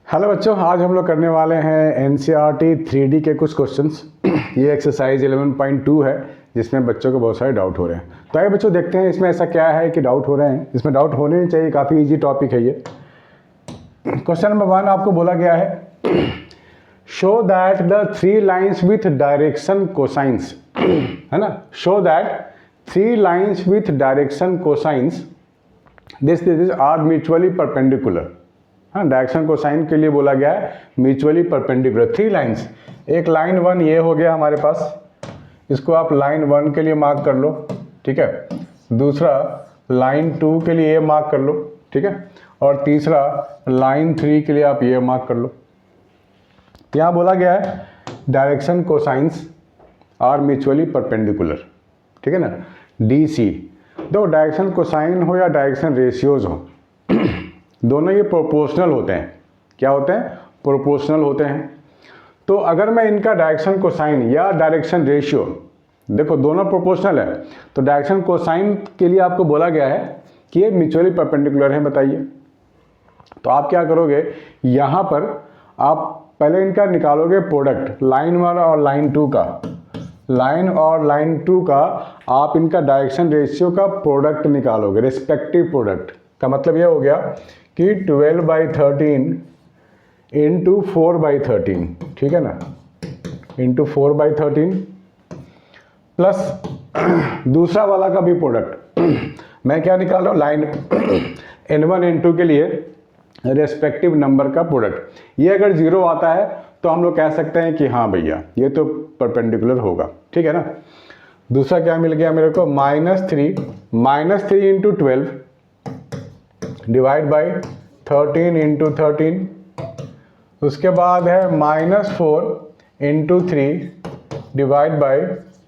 Hello बच्चों, आज हम लोग करने वाले हैं एनसीईआरटी 3D के कुछ क्वेश्चंस। ये एक्सरसाइज 11.2 है जिसमें बच्चों को बहुत सारे डाउट हो रहे हैं। तो आइए बच्चों देखते हैं इसमें ऐसा क्या है कि डाउट हो रहे हैं। इसमें डाउट होने नहीं चाहिए, काफ़ी इजी टॉपिक है ये। क्वेश्चन नंबर 1 आपको बोला गया है show that the 3 lines with direction cosines, है ना। Show that 3 lines with direction cosines this is are mutually perpendicular. हाँ, डायरेक्शन कोसाइन के लिए बोला गया है म्यूचुअली परपेंडिकुलर 3 लाइन्स। एक लाइन 1 ये हो गया हमारे पास, इसको आप लाइन 1 के लिए मार्क कर लो, ठीक है। दूसरा लाइन 2 के लिए ये मार्क कर लो, ठीक है। और तीसरा लाइन 3 के लिए आप ये मार्क कर लो। यहाँ बोला गया है direction cosines are mutually perpendicular, ठीक है ना। DC दो डायरेक्शन कोसाइन हो या डायरेक्शन रेशियोज हो, दोनों ये प्रोपोर्शनल होते हैं। क्या होते हैं? प्रोपोर्शनल होते हैं। तो अगर मैं इनका डायरेक्शन कोसाइन या डायरेक्शन रेशियो, देखो दोनों प्रोपोर्शनल है, तो डायरेक्शन कोसाइन के लिए आपको बोला गया है कि ये म्यूचुअली परपेंडिकुलर है। बताइए, तो आप क्या करोगे, यहाँ पर आप पहले इनका निकालोगे प्रोडक्ट, लाइन 1 और लाइन 2 का। लाइन और लाइन 2 का आप इनका डायरेक्शन रेशियो का प्रोडक्ट निकालोगे, रिस्पेक्टिव प्रोडक्ट का मतलब ये हो गया कि 12/13 इंटू 4/13, ठीक है ना, इंटू 4/13 प्लस दूसरा वाला का भी प्रोडक्ट। मैं क्या निकाल रहा हूँ, लाइन N1 N2 के लिए रेस्पेक्टिव नंबर का प्रोडक्ट। ये अगर 0 आता है तो हम लोग कह सकते हैं कि हाँ भैया ये तो परपेंडिकुलर होगा, ठीक है ना। दूसरा क्या मिल गया मेरे को, -3 इंटू 12 डिवाइड बाई 13 इंटू 13। उसके बाद है -4 इंटू 3 डिवाइड बाई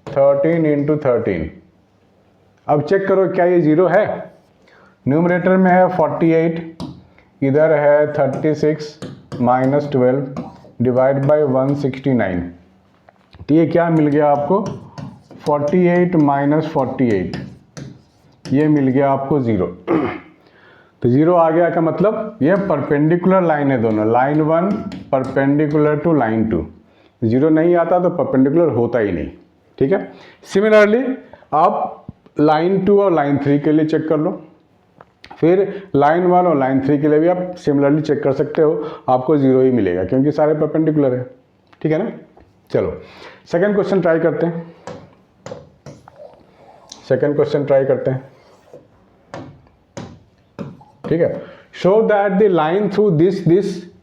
13 इंटू 13। अब चेक करो क्या ये 0 है। न्यूमरेटर में है 48, इधर है 36 -12 डिवाइड बाई 169। तो ये क्या मिल गया आपको, 48 - 48, ये मिल गया आपको 0। तो 0 आ गया का मतलब ये परपेंडिकुलर लाइन है दोनों, लाइन 1 परपेंडिकुलर टू लाइन 2। 0 नहीं आता तो परपेंडिकुलर होता ही नहीं, ठीक है। सिमिलरली आप लाइन 2 और लाइन 3 के लिए चेक कर लो, फिर लाइन 1 और लाइन 3 के लिए भी आप सिमिलरली चेक कर सकते हो, आपको 0 ही मिलेगा क्योंकि सारे परपेंडिकुलर है, ठीक है ना। चलो सेकंड क्वेश्चन ट्राई करते हैं। सेकंड क्वेश्चन ट्राई करते हैं, ठीक है। Show that the line through this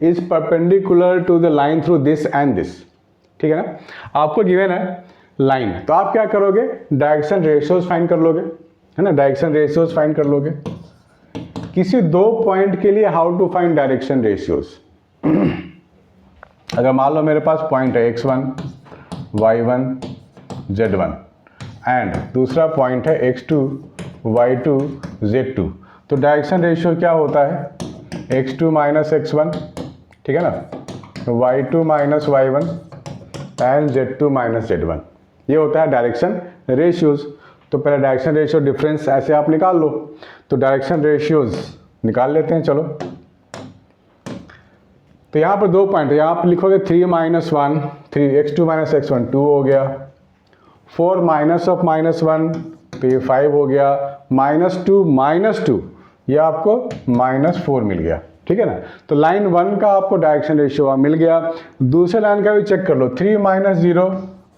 is perpendicular to the line through this and this, ठीक है ना। आपको गिवन है लाइन, तो आप क्या करोगे, डायरेक्शन रेशियोज फाइंड कर लोगे, है ना। डायरेक्शन रेशियोज फाइंड कर लोगे किसी 2 पॉइंट के लिए। How to find direction ratios, अगर मान लो मेरे पास पॉइंट है x1 y1 z1 एंड दूसरा पॉइंट है x2 y2 z2, तो डायरेक्शन रेशियो क्या होता है, x2 - x1, ठीक है ना, y2 - y1 and z2 - z1। ये होता है डायरेक्शन रेशियोज। तो पहले डायरेक्शन रेशियो डिफरेंस ऐसे आप निकाल लो। तो डायरेक्शन रेशियोज निकाल लेते हैं, चलो। तो यहाँ पर 2 पॉइंट है, यहाँ पर लिखोगे 3 - 1 3, x2 - x1 2 हो गया, 4 माइनस ऑफ -1 तो ये 5 हो गया, -2 ये आपको -4 मिल गया, ठीक है ना। तो लाइन 1 का आपको डायरेक्शन रेशियो मिल गया। दूसरे लाइन का भी चेक कर लो, 3 - 0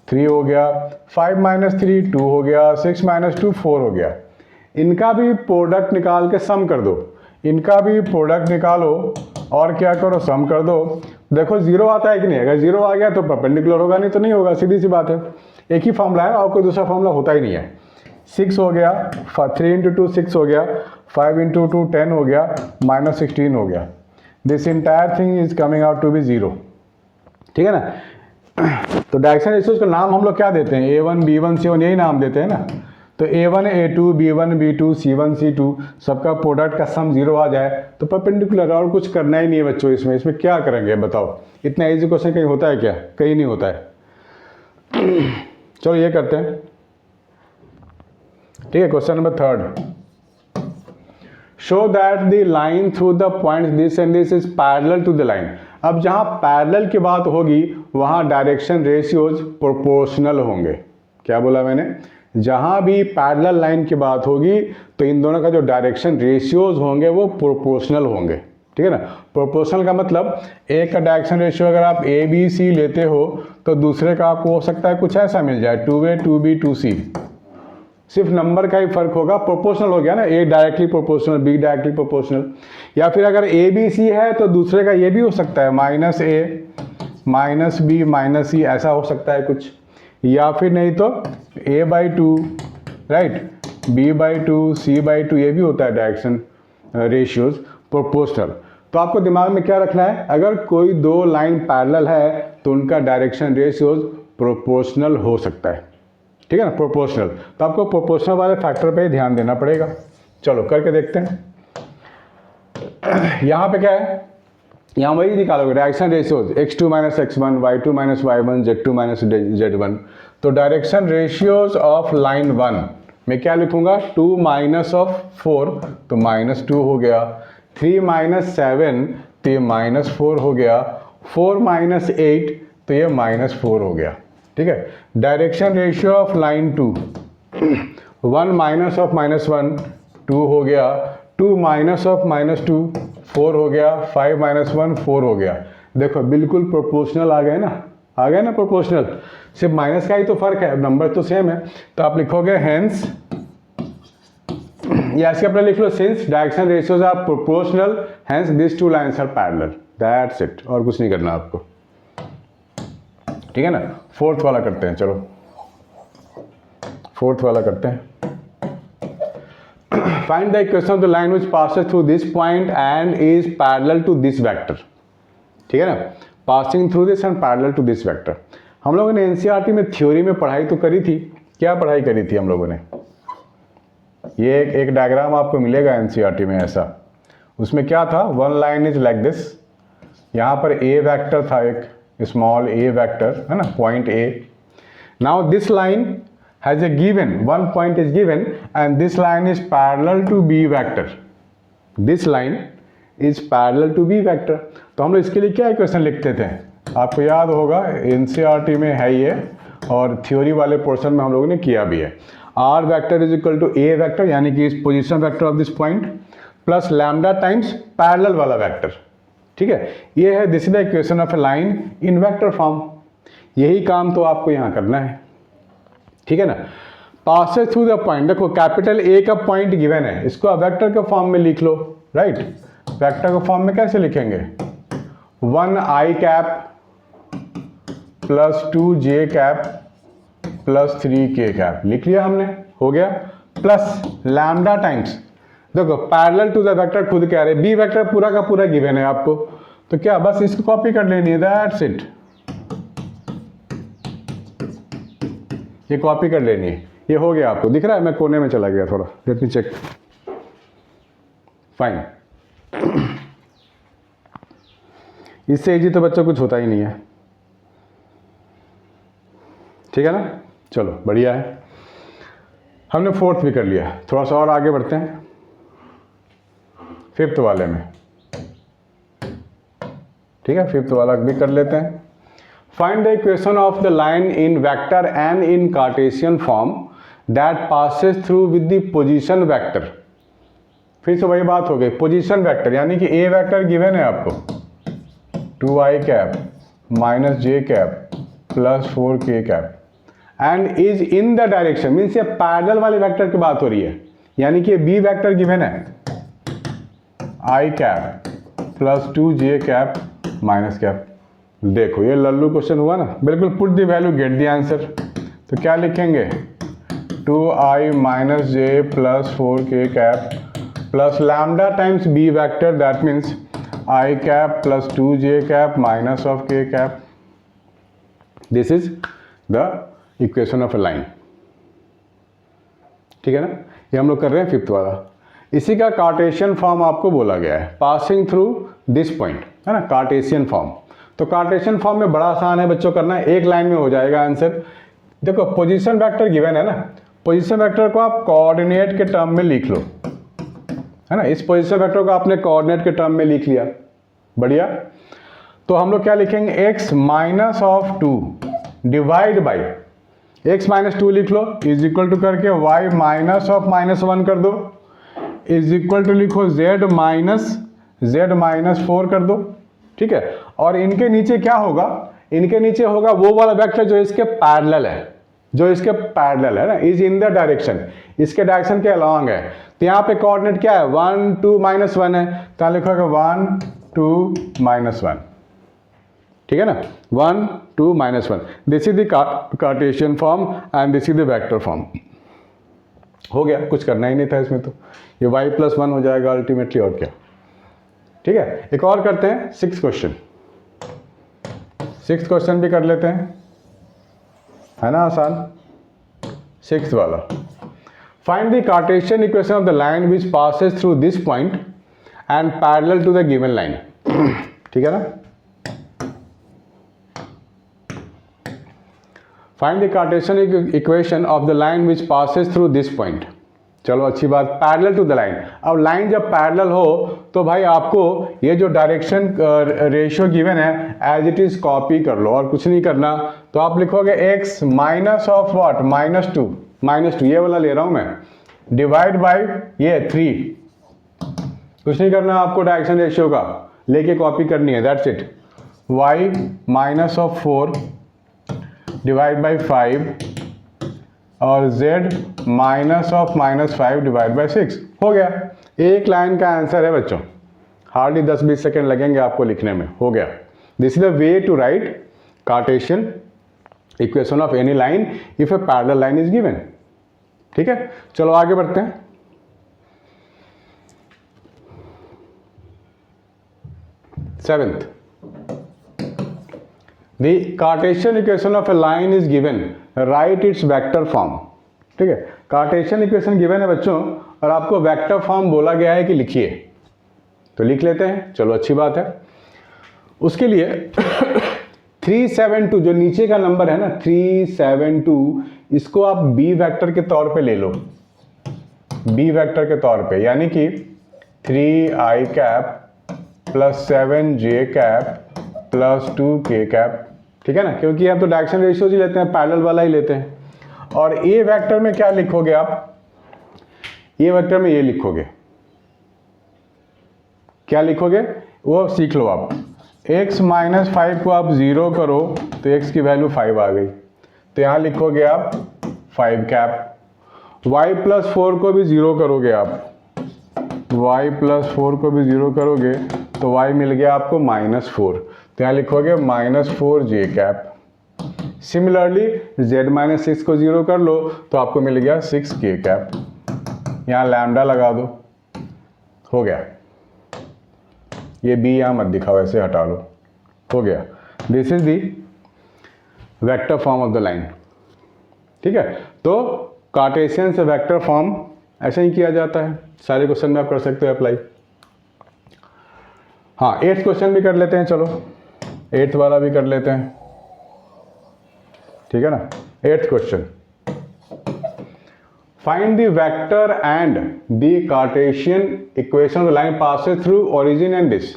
3 हो गया, 5 - 3 2 हो गया, 6 - 2 4 हो गया। इनका भी प्रोडक्ट निकाल के सम कर दो, इनका भी प्रोडक्ट निकालो और क्या करो, सम कर दो। देखो 0 आता है कि नहीं, अगर 0 आ गया तो परपेंडिकुलर होगा, नहीं तो नहीं होगा, सीधी सी बात है। एक ही फॉर्मूला है और कोई दूसरा फॉर्मूला होता ही नहीं है। 6 हो गया, 3 × 2 6 हो गया, 5 × 2 10 हो गया, -16 हो गया। This entire thing is coming out to be 0, ठीक है ना। तो डायरेक्शन रेशियोज का नाम हम लोग क्या देते हैं, A1 B1 C1 यही नाम देते हैं ना। तो A1 A2 B1 B2 C1 C2 सबका प्रोडक्ट का सम 0 आ जाए तो परपेंडिकुलर, और कुछ करना ही नहीं है बच्चों। इसमें क्या करेंगे बताओ, इतना इजी क्वेश्चन कहीं होता है क्या, कहीं नहीं होता है। चलो ये करते हैं, ठीक है। Question number 3, show that the line through the points this and this is parallel to the line। अब जहाँ पैरेलल की बात होगी वहाँ डायरेक्शन रेशियोज प्रोपोर्शनल होंगे। क्या बोला मैंने? जहाँ भी पैरेलल लाइन की बात होगी तो इन दोनों का जो डायरेक्शन रेशियोज होंगे वो प्रोपोर्शनल होंगे। ठीक है ना? प्रोपोर्शनल का मतलब एक का डायरेक्शन रेशियो अगर आप ए बी सी लेते हो तो दूसरे का आपको हो सकता है कुछ ऐसा मिल जाए 2A 2B 2C, सिर्फ नंबर का ही फर्क होगा, प्रोपोर्शनल हो गया ना, A directly proportional B directly proportional. या फिर अगर ए बी सी है तो दूसरे का ये भी हो सकता है -A -B -C, ऐसा हो सकता है कुछ। या फिर नहीं तो A/2 राइट, B/2 C/2, ये भी होता है डायरेक्शन रेशियोज प्रोपोर्शनल। तो आपको दिमाग में क्या रखना है, अगर कोई दो लाइन पैरेलल है तो उनका डायरेक्शन रेशियोज प्रोपोर्शनल हो सकता है। ठीक है ना, प्रोपोर्शनल। तो आपको प्रोपोर्शनल वाले फैक्टर पे ध्यान देना पड़ेगा। चलो करके देखते हैं। यहाँ पे क्या है, यहाँ वही निकालोगे direction ratios x2 - x1 y2 - y1 z2 - z1। तो डायरेक्शन रेशियोज ऑफ लाइन 1 में क्या लिखूंगा, 2 - 4 तो -2 हो गया, 3 - 7 तो ये -4 हो गया, 4 - 8 तो ये -4 हो गया। ठीक है, डायरेक्शन रेशियो ऑफ लाइन 2 1 - -1 2 हो गया, 2 - 2 4 हो गया, 5 - 1 4 हो गया। देखो बिल्कुल प्रोपोर्शनल आ गए ना, आ गए ना प्रोपोर्शनल, सिर्फ माइनस का ही तो फर्क है, नंबर तो सेम है। तो आप लिखोगे हेंस, या ऐसे अपने लिख लो since direction ratios are proportional hence this two lines are parallel, that's it, और कुछ नहीं करना आपको। ठीक है ना, फोर्थ वाला करते हैं, चलो फोर्थ वाला करते हैं। Find the equation of the line which passes through this point and is parallel to this vector. ठीक है ना, passing through this and parallel to this vector. हम लोगों ने एनसीईआरटी में थ्योरी में पढ़ाई तो करी थी, क्या पढ़ाई करी थी हम लोगों ने, ये एक डायग्राम आपको मिलेगा एनसीईआरटी में ऐसा, उसमें क्या था, one line is like this, यहाँ पर ए वेक्टर था, एक स्मॉल ए वेक्टर है ना, point a. Now this line has a given, one point is given and this line is parallel to b vector, this line is parallel to b vector. तो हम लोग इसके लिए क्या इक्वेशन लिखते थे, आपको याद होगा एनसीईआरटी में है ये, और थ्योरी वाले पोर्शन में हम लोगों ने किया भी है। R vector is equal to a vector, यानी कि इस position vector of this point plus lambda times parallel वाला वेक्टर। ठीक है, ये है this is the equation of a line in vector form. यही काम तो आपको यहाँ करना है। ठीक है ना, पासेस थ्रू द पॉइंट, देखो कैपिटल ए का पॉइंट गिवन है, इसको आप वेक्टर के फॉर्म में लिख लो, राइट। वेक्टर के फॉर्म में कैसे लिखेंगे, 1i cap plus 2j cap plus 3k cap, लिख लिया हमने, हो गया, प्लस लैम्डा टाइम्स, देखो पैरेलल टू द वेक्टर खुद कह रहे, बी वेक्टर पूरा का पूरा गिवन है आपको, तो क्या बस इसको कॉपी कर लेनी है, दैट्स इट, ये कॉपी कर लेनी है, ये हो गया। आपको दिख रहा है, मैं कोने में चला गया थोड़ा, लेट मी चेक, फाइन। इससे इजी तो बच्चों कुछ होता ही नहीं है। ठीक है ना, चलो बढ़िया है, हमने फोर्थ भी कर लिया। थोड़ा सा और आगे बढ़ते हैं फिफ्थ वाले में। ठीक है, फिफ्थ वाला भी कर लेते हैं। Find the equation of the line in vector and in Cartesian form that passes through with the position vector. फिर से वही बात हो गई, पोजीशन वेक्टर, यानी कि ए वेक्टर गिवन है आपको 2i cap minus j cap plus 4k cap and is in the direction, means ये पैरेलल वाले वेक्टर की बात हो रही है, यानी कि बी वेक्टर गिवन है i cap plus 2j cap minus cap. देखो ये लल्लू क्वेश्चन हुआ ना, बिल्कुल put the value get the answer. तो क्या लिखेंगे, 2i minus j plus 4k cap plus lambda times b vector, that means i cap plus 2j cap minus of k cap. This is the equation of a line. ठीक है ना, ये हम लोग कर रहे हैं फिफ्थ वाला। इसी का कार्टेशियन फॉर्म आपको बोला गया है, पासिंग थ्रू दिस पॉइंट, है ना, कार्टेशियन फॉर्म। तो कार्टेशियन फॉर्म में बड़ा आसान है बच्चों करना है, एक लाइन में हो जाएगा आंसर। देखो पोजीशन वेक्टर गिवन है ना, पोजीशन वेक्टर को आप कोऑर्डिनेट के टर्म में लिख लो, है ना, इस पोजीशन वेक्टर को आपने कोऑर्डिनेट के टर्म में लिख लिया, बढ़िया। तो हम लोग क्या लिखेंगे, x minus of 2 divide by x minus 2 लिख लो, इज इक्वल टू करके y माइनस ऑफ -1 कर दो, इज इक्वल टू लिखो z माइनस 4 कर दो, ठीक है। और इनके नीचे क्या होगा, इनके नीचे होगा वो वाला वेक्टर जो इसके पैरेलल है, ना, इज इन द डायरेक्शन, इसके डायरेक्शन के अलॉन्ग है। तो यहाँ पे कोऑर्डिनेट क्या है, 1 2 -1 है, तो यहाँ लिखोगे 1 2 -1, ठीक है ना, 1 2 -1। This is the Cartesian form and this is the vector form. हो गया, कुछ करना ही नहीं था इसमें, तो ये y+1 हो जाएगा अल्टीमेटली, और क्या, ठीक है। एक और करते हैं, 6th क्वेश्चन। 6th क्वेश्चन भी कर लेते हैं, है ना आसान, 6th वाला। Find the Cartesian equation of the line which passes through this point and parallel to the given line, ठीक है ना। Find the Cartesian equation of the line which passes through this point. चलो अच्छी बात, parallel to the line. अब line जब parallel हो तो भाई आपको ये जो डायरेक्शन रेशियो गिवन है एज इट इज कॉपी कर लो और कुछ नहीं करना। तो आप लिखोगे x माइनस ऑफ व्हाट, -2 ये वाला ले रहा हूं मैं, डिवाइड बाय ये 3, कुछ नहीं करना आपको, डायरेक्शन रेशियो का लेके कॉपी करनी है, that's it. y minus of 4 divide by 5 और z minus of -5 divide by 6 हो गया। एक लाइन का आंसर है बच्चों, हार्डली 10-20 सेकेंड लगेंगे आपको लिखने में, हो गया। This is the way to write Cartesian equation of any line if a parallel line is given, ठीक है। चलो आगे बढ़ते हैं। Seventh, the Cartesian equation of a line is given, right its vector form, ठीक है। कार्टेशियन इक्वेशन गिवन है बच्चों और आपको वेक्टर फॉर्म बोला गया है कि लिखिए, तो लिख लेते हैं, चलो अच्छी बात है। उसके लिए 372 जो नीचे का नंबर है ना 372, इसको आप बी वेक्टर के तौर पे ले लो, बी वेक्टर के तौर पे, यानी कि 3i cap plus 7j cap plus 2k cap, ठीक है ना, क्योंकि आप तो डायरेक्शन रेशियो ही लेते हैं, पैरेलल वाला ही लेते हैं। और ए वेक्टर में क्या लिखोगे आप, ए वेक्टर में ये लिखोगे, क्या लिखोगे वो सीख लो आप। x माइनस 5 को आप 0 करो तो x की वैल्यू 5 आ गई, तो यहाँ लिखोगे आप 5 कैप। y प्लस 4 को भी 0 करोगे आप, y प्लस 4 को भी 0 करोगे तो y मिल गया आपको -4, तो यहाँ लिखोगे -4j cap. Similarly z minus 6 को 0 कर लो तो आपको मिल गया 6k कैप, यहाँ लैम्डा लगा दो, हो गया। ये b यहाँ मत दिखाओ, ऐसे हटा लो, हो गया। This is the vector form of the line, ठीक है। तो कार्टेशियन से वेक्टर फॉर्म ऐसे ही किया जाता है, सारे क्वेश्चन में आप कर सकते हो अप्लाई। हाँ 8th क्वेश्चन भी कर लेते हैं, चलो 8th वाला भी कर लेते हैं, ठीक है ना। 8th question, find the vector and the Cartesian equation of the line passes through origin and this,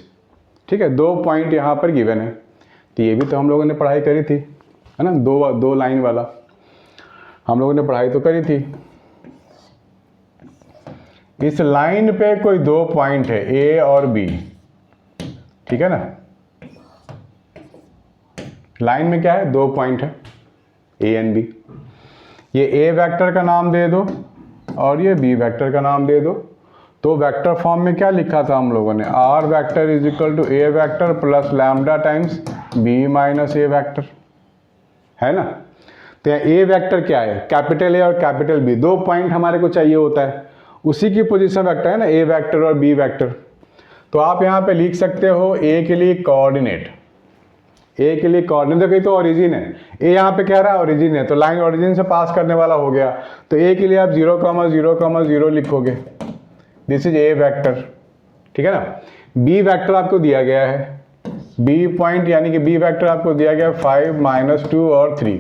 ठीक है। 2 पॉइंट यहाँ पर गिवन है, तो ये भी तो हम लोगों ने पढ़ाई करी थी, है ना, दो लाइन वाला हम लोगों ने पढ़ाई तो करी थी। इस लाइन पे कोई 2 पॉइंट है ए और बी, ठीक है ना। लाइन में क्या है, 2 पॉइंट है ए एंड बी, ये ए वेक्टर का नाम दे दो और ये बी वेक्टर का नाम दे दो। तो वेक्टर फॉर्म में क्या लिखा था हम लोगों ने, r vector is equal to a vector plus lambda times b minus a vector, है ना। तो ए वेक्टर क्या है, कैपिटल ए और कैपिटल बी, 2 पॉइंट हमारे को चाहिए होता है, उसी की पोजीशन वेक्टर है ना ए वेक्टर और बी वेक्टर। तो आप यहाँ पे लिख सकते हो ए के लिए कोऑर्डिनेट, ए के लिए कोऑर्डिनेट, कहीं तो ओरिजिन है, ए यहाँ पे कह रहा है ओरिजिन है, तो लाइन ओरिजिन से पास करने वाला हो गया, तो ए के लिए आप 0,0,0 लिखोगे, दिस इज ए वेक्टर, ठीक है ना। बी वेक्टर आपको दिया गया है, बी पॉइंट यानी कि बी वेक्टर आपको दिया गया 5 -2 और 3,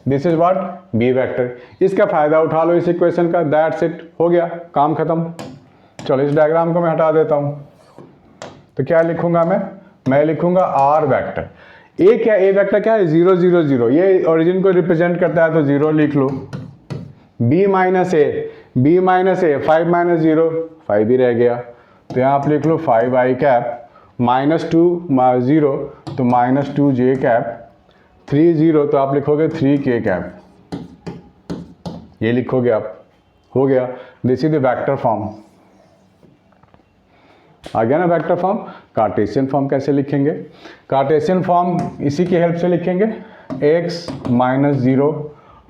this is what b vector. इसका फायदा उठा लो इस इक्वेशन का, दैट्स इट, हो गया काम खत्म। चलो इस डायग्राम को मैं हटा देता हूँ, तो क्या लिखूंगा मैं, मैं लिखूंगा आर वेक्टर। ए क्या, ए वेक्टर क्या है, 0 0 0, ये ओरिजिन को रिप्रेजेंट करता है तो 0 लिख लो। बी माइनस ए, 5 माइनस 0, 5 ही रह गया, तो यहाँ आप लिख लो 5i कैप, -2 0 तो -2j कैप, 3 0 तो आप लिखोगे 3k कैप, ये लिखोगे आप, हो गया। This is the vector form, आ गया ना वेक्टर फॉर्म। कार्टेशियन फॉर्म कैसे लिखेंगे, कार्टेशियन फॉर्म इसी की हेल्प से लिखेंगे, x -0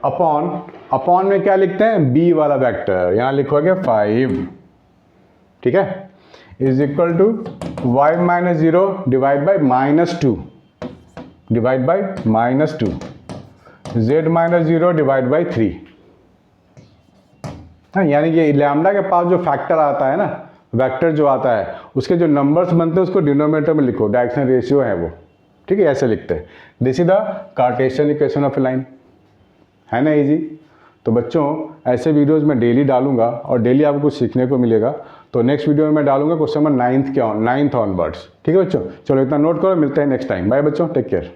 अपॉन में क्या लिखते हैं, b वाला वेक्टर, यहाँ लिखोगे 5, ठीक है, is equal to y -0 divide by -2 divide by -2, z -0 divide by 3। हाँ, यानी कि लैम्डा के पास जो फैक्टर आता है ना, वेक्टर जो आता है, उसके जो नंबर्स बनते हैं उसको डिनोमिनेटर में लिखो, डायरेक्शन रेशियो है वो, ठीक है, ऐसे लिखते हैं। This is the Cartesian equation of a line, है ना इजी। तो बच्चों ऐसे वीडियोस मैं डेली डालूंगा और डेली आपको कुछ सीखने को मिलेगा। तो नेक्स्ट वीडियो में मैं डालूंगा क्वेश्चन नंबर 9th ऑनवर्ड्स, ठीक है बच्चों। चलो इतना नोट करो, मिलते हैं नेक्स्ट टाइम, बाय बच्चों, टेक केयर।